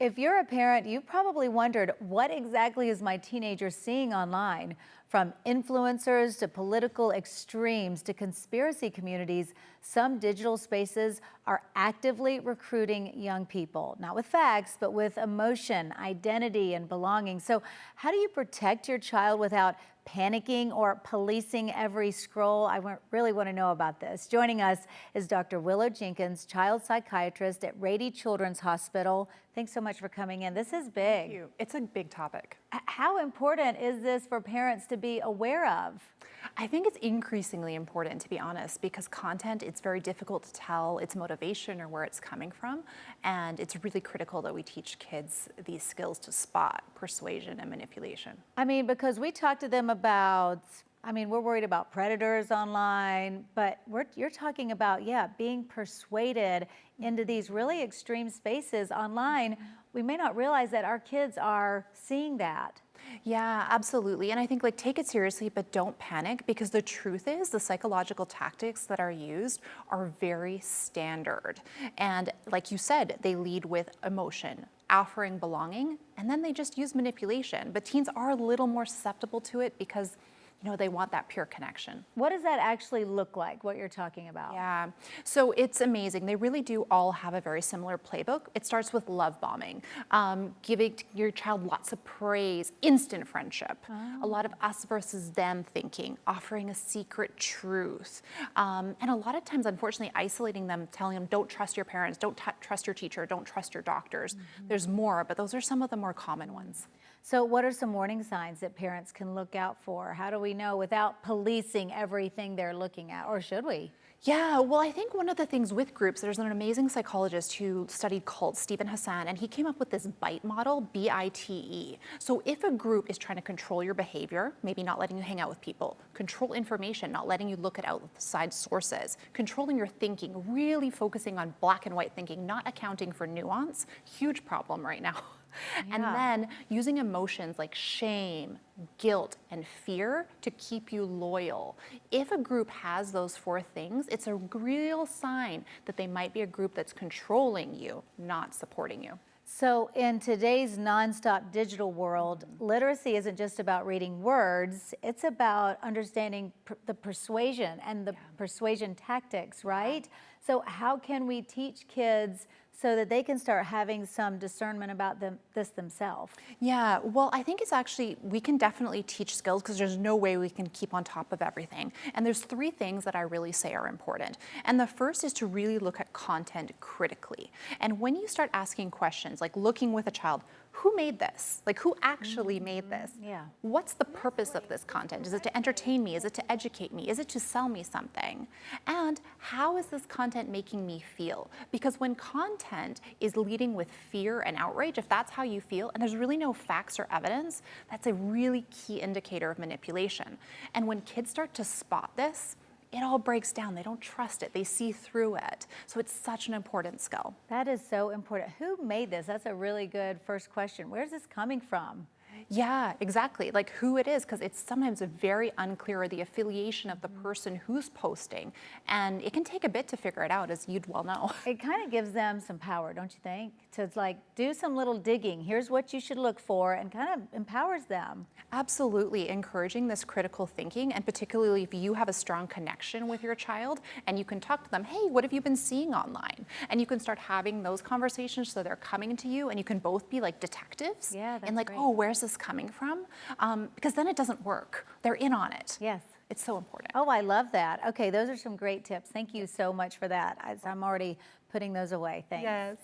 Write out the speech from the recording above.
If you're a parent, you've probably wondered, what exactly is my teenager seeing online? From influencers to political extremes to conspiracy communities, some digital spaces are actively recruiting young people, not with facts, but with emotion, identity, and belonging. So how do you protect your child without panicking or policing every scroll? Really want to know about this. Joining us is Dr. Willough Jenkins, child psychiatrist at Rady Children's Hospital. Thanks so much for coming in. This is big. Thank you. It's a big topic. How important is this for parents to be aware of? I think it's increasingly important, to be honest, because content, it's very difficult to tell its motivation or where it's coming from. And it's really critical that we teach kids these skills to spot persuasion and manipulation. I mean, because we talk to them about, we're worried about predators online, but you're talking about, being persuaded into these really extreme spaces online. We may not realize that our kids are seeing that. Yeah, absolutely. And I think take it seriously, but don't panic, because the truth is the psychological tactics that are used are very standard. And like you said, they lead with emotion, offering belonging, and then they just use manipulation. But teens are a little more susceptible to it because they want that pure connection. What does that actually look like, what you're talking about? Yeah, so it's amazing. They really do all have a very similar playbook. It starts with love bombing, giving your child lots of praise, instant friendship, a lot of us versus them thinking, offering a secret truth. And a lot of times, unfortunately, isolating them, telling them, don't trust your parents, don't trust your teacher, don't trust your doctors. There's more, but those are some of the more common ones. So what are some warning signs that parents can look out for? How do we know without policing everything they're looking at, or should we? Yeah, well, I think one of the things with groups, there's an amazing psychologist who studied cults, Stephen Hassan, and he came up with this BITE model, B-I-T-E. So if a group is trying to control your behavior, maybe not letting you hang out with people, control information, not letting you look at outside sources, controlling your thinking, really focusing on black and white thinking, not accounting for nuance, huge problem right now. Yeah. And then using emotions like shame, guilt, and fear to keep you loyal. If a group has those four things, it's a real sign that they might be a group that's controlling you, not supporting you. So in today's nonstop digital world, literacy isn't just about reading words, it's about understanding the persuasion and the persuasion tactics, right? So how can we teach kids so that they can start having some discernment about this themselves? Yeah, well, I think it's actually, we can definitely teach skills because there's no way we can keep on top of everything. And there's three things that I really say are important. And the first is to really look at content critically. And when you start asking questions, like looking with a child, who made this? Like, who actually made this? Yeah. What's the purpose of this content? Is it to entertain me? Is it to educate me? Is it to sell me something? And how is this content making me feel? Because when content is leading with fear and outrage, if that's how you feel, and there's really no facts or evidence, that's a really key indicator of manipulation. And when kids start to spot this, it all breaks down. They don't trust it. They see through it. So it's such an important skill. That is so important. Who made this? That's a really good first question. Where's this coming from? Yeah, exactly. Like who it is, because it's sometimes very unclear the affiliation of the person who's posting. And it can take a bit to figure it out, as you'd well know. It kind of gives them some power, don't you think? To do some little digging. Here's what you should look for, and kind of empowers them. Absolutely. Encouraging this critical thinking, and particularly if you have a strong connection with your child and you can talk to them, hey, what have you been seeing online? And you can start having those conversations so they're coming to you and you can both be like detectives. Yeah, that's and great. Oh, where's this coming from? Because then it doesn't work. They're in on it. Yes. It's so important. Oh, I love that. Okay, those are some great tips. Thank you so much for that. I'm already putting those away. Thanks. Yes.